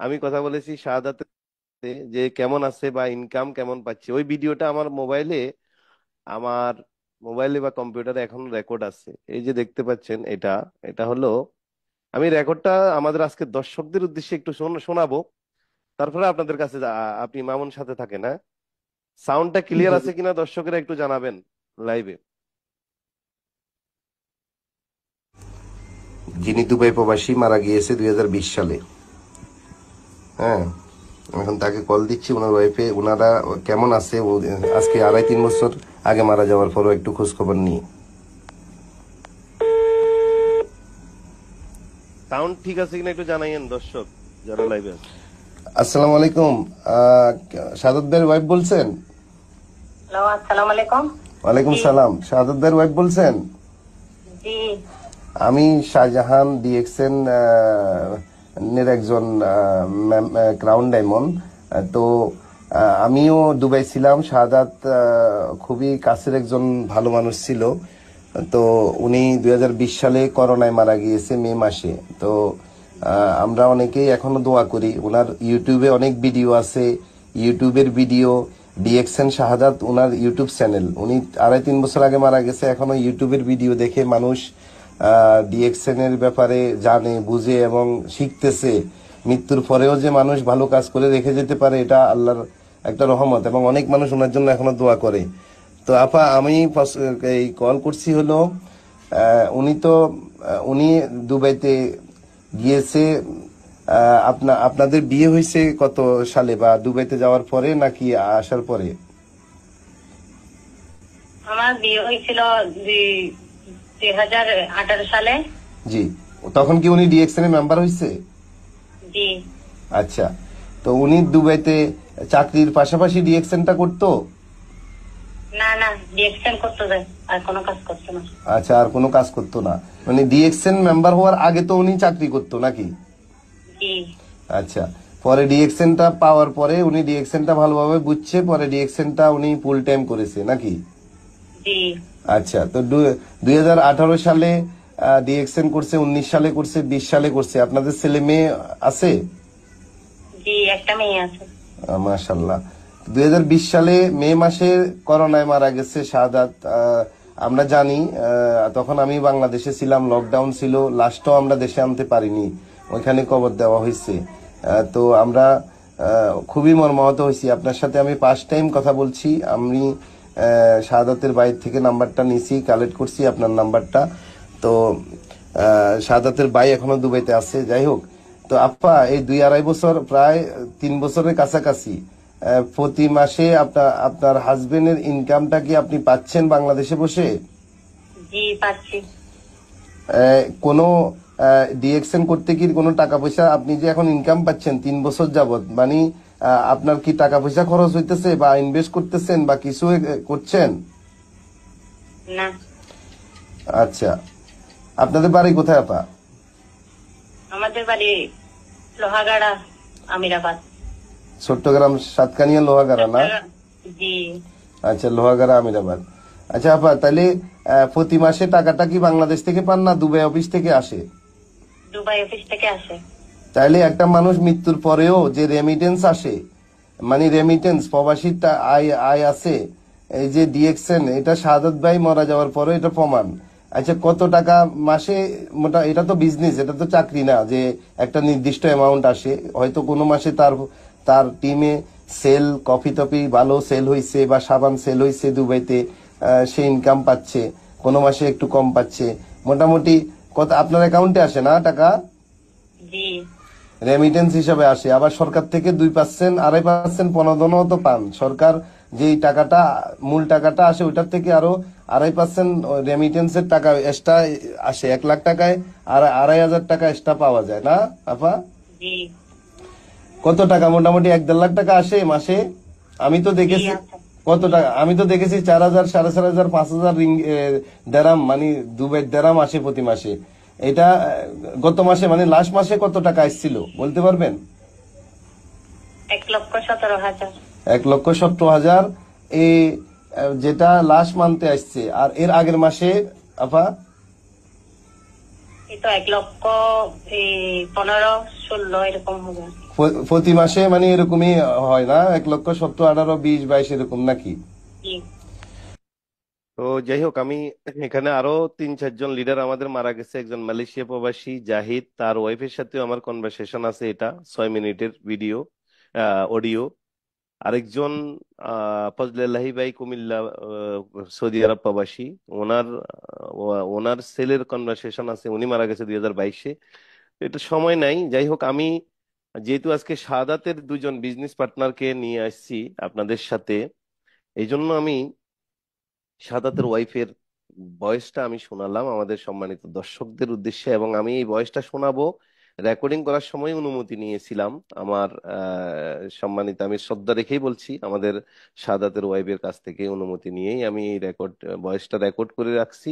আমি কথা বলেছি শাহাদাতে, যে কেমন আছে বা ইনকাম কেমন পাচ্ছে। ওই ভিডিওটা আমার মোবাইলে বা কম্পিউটারে এখন রেকর্ড আছে। এই যে দেখতে পাচ্ছেন, এটা এটা হলো, আমি রেকর্ডটা আমাদের আজকে দর্শকদের উদ্দেশ্যে একটু শোনাবো। তারপরে আপনাদের কাছে আপনি মামুন সাথে থাকেন, হ্যাঁ? সাউন্ডটা ক্লিয়ার জি জি। আছে কিনা দর্শকেরা একটু জানাবেন লাইভে। যিনি দুবাই প্রবাসী মারা গিয়েছে 2020 সালে। হ্যাঁ, এখন তাকে কল দিচ্ছি, ওনার ওয়াইফে, ওনারা কেমন আছে। আজকে 2.5-3 বছর আগে মারা যাওয়ার পরও একটু খোঁজ খবর নিই। সাউন্ড ঠিক আছে কিনা একটু জানাইয়েন দর্শক যারা লাইভে আছে। আসসালামু আলাইকুম। আহ, সাদত ভাইয়ের ওয়াইফ বলছেন? হ্যালো, আসসালামু আলাইকুম। ওয়ালাইকুম জি সালাম। সাদত ভাইয়ের ওয়াইফ বলছেন? জি। আমি শাহজাহান ডিএক্সএন এর একজন ক্রাউন ডায়মন্ড। তো আমিও দুবাই ছিলাম। শাহাদাত খুবই কাছের একজন ভালো মানুষ ছিল। তো উনি 2020 সালে করোনায় মারা গিয়েছে মে মাসে। তো আমরা অনেকেই এখনো দোয়া করি। ওনার ইউটিউবে অনেক ভিডিও আছে। ইউটিউবের ভিডিও, ডিএক্সএন শাহাদাত ওনার ইউটিউব চ্যানেল। উনি 2.5-3 বছর আগে মারা গেছে, এখনো ইউটিউবের ভিডিও দেখে মানুষ ডিএক্সএন এর ব্যাপারে জানে, বুঝে এবং শিখতেছে। মৃত্যুর পরেও যে মানুষ ভালো কাজ করে রেখে যেতে পারে, এটা আল্লাহর একটা রহমত, এবং অনেক মানুষ ওনার জন্য এখনো দোয়া করে। তো আপা, আমি এই কল করছি হলো, উনি দুবাইতে গিয়েছে। আপনাদের বিয়ে হয়েছে কত সালে, বা দুবাইতে যাওয়ার পরে নাকি আসার পরে? আমার বিয়ে হয়েছিল 2018 সালে। জি। তখন কি উনি ডিএক্সএন এর মেম্বার হয়েছে? জি। আচ্ছা। তো উনি দুবাইতে চাকরির পাশাপাশি ডিএক্সএনটা করতো? না না, ডিএকশন করতে যায়, আর কোনো কাজ করতো না। আচ্ছা, আর কোনো কাজ করতো না। মানে ডিএক্সএন মেম্বার হওয়ার আগে তো উনি চাকরি করতো নাকি? জি আচ্ছা। পরে ডিএক্সএনটা পাওয়ার পরে উনি ডিএক্সএনটা ভালোভাবে বুঝছে, পরে ডিএক্সএনটা উনি ফুল টাইম করেছে নাকি? জি আচ্ছা। তো 2018 সালে ডিএক্সএন করছে, 19 সালে করছে, 20 সালে করছে। আপনাদের ছেলে মেয়ে আছে? জি, একটা মেয়ে আছে। মাশাল্লাহ। 2020 সালে মে মাসে করোনায় মারা গেছে শাহাদাত। আমরা জানি, তখন আমি বাংলাদেশে ছিলাম, লকডাউন ছিল, লাস্টও আমরা দেশে আনতে পারিনি, ওইখানে কবর দেওয়া হয়েছে। তো আমরা খুবই মর্মাহত হয়েছি। আপনার সাথে আমি ফার্স্ট টাইম কথা বলছি। আমি শাহাদাতের বাইর থেকে নাম্বারটা নিছি, কালেক্ট করছি আপনার নাম্বারটা। তো শাহাদাতের ভাই এখনো দুবাইতে আছে। যাই হোক, তো আপা, এই 2-2.5 বছর, প্রায় 3 বছরের কাছাকাছি, প্রতি মাসে আপনার আপনার হাজবেন্ডের ইনকামটা কি আপনি পাচ্ছেন বাংলাদেশে বসে? জি, পাচ্ছি। কোনো ডিএক্সএন করতে কি কোনো টাকা পয়সা, আপনি যে এখন ইনকাম পাচ্ছেন 3 বছর যাবত, মানে আপনার কি টাকা পয়সা খরচ হইতেছে বা ইনভেস্ট করতেছেন বা কিছু করছেন? না, আচ্ছা। আপনাদের বাড়ি কোথায় আপা? আমাদের বাড়ি লোহাগাড়া, আমিরাবাদ। চট্টগ্রাম সাতকানিয়া লোহাগাড়া না? চট্টগ্রাম। জি। আচ্ছা, লোহাগাড়া আমিরাবাদ। আচ্ছা আপা, তাহলে প্রতি মাসে টাকাটা কি বাংলাদেশ থেকে পান না দুবাই অফিস থেকে আসে? দুবাই অফিস থেকে আসে। তাইলে একটা মানুষ মৃত্যুর পরেও যে রেমিটেন্স আসে, মানে রেমিটেন্স প্রবাসী আয় আয় আছে, এই যে ডিএক্সএন, এটা শাহাদাত ভাই মারা যাওয়ার পরে এটা প্রমাণ। আচ্ছা, কত টাকা মাসে মোটা, এটা তো বিজনেস, এটা তো চাকরি না যে একটা নির্দিষ্ট অ্যামাউন্ট আসে। হয়তো কোনো মাসে তার তার টিমে সেল, কফি টফি ভালো সেল হয়েছে বা সাবান সেল হয়েছে দুবাইতে, সে ইনকাম পাচ্ছে। কোনো মাসে একটু কম পাচ্ছে। মোটামুটি কত আপনার অ্যাকাউন্টে আসে না টাকা? জি রেমিটেন্স হিসাবে আসে। আবার সরকার থেকে 2%, 2.5% প্রণোদনাও তো পান। সরকার যেই টাকাটা, মূল টাকাটা আসে, ওইটার থেকে আরো 2.5% রেমিটেন্সের টাকা এক্সট্রা আসে। 1 লাখ টাকায় আর 2.5 হাজার টাকা এক্সট্রা পাওয়া যায় না আপা? জি কত টাকা মোটামুটি 1-1.5 লাখ টাকা আসে মাসে? আমি তো জি দেখেছি। আছে। কত টাকা? আমি তো দেখেছি 4,000, 4,500, 5,000 দেরাম, মানে দুবাই দেরাম আসে প্রতি মাসে। এটা গত মাসে, মানে লাস্ট মাসে কত টাকা এসেছিল বলতে পারবেন? 1,17,000। 1,17,000। এই যেটা লাস্ট মান্থে আসছে, আর এর আগের মাসে আপা? এই তো 1 লক্ষ এই 15, 16 এরকম হবে। প্রতি মাসে মানে এরকমই হয় না, 1,70,000, 18, 20, 22 এরকম নাকি? জি। তো যাই হোক, আমি এখানে আরো 3-4 জন লিডার আমাদের মারা গেছে। একজন মালয়েশিয়া প্রবাসী জাহিদ, তার ওয়াইফের সাথেও আমার কনভারসেশন আছে, এটা 6 মিনিটের ভিডিও অডিও। আরেকজন ফজলেল্লাহি ভাই কুমিল্লা, সৌদি আরব প্রবাসী, ওনার ওনার সেলের কনভারসেশন আছে, উনি মারা গেছে 2022-এ। এটা সময় নাই। যাই হোক, আমি যেহেতু আজকে শাহাদাতের 2জন বিজনেস পার্টনারকে নিয়ে আসছি আপনাদের সাথে, এই জন্য আমি শাহাদাতের ওয়াইফের ভয়েসটা আমি শোনালাম আমাদের সম্মানিত দর্শকদের উদ্দেশ্যে, এবং আমি এই ভয়েসটা শোনাবো। রেকর্ডিং করার সময় অনুমতি নিয়েছিলাম আমার সম্মানিত, আমি শ্রদ্ধা রেখেই বলছি, আমাদের শাহাদাতের ওয়াইফের কাছ থেকে অনুমতি নিয়েই আমি এই ভয়েসটা রেকর্ড করে রাখছি।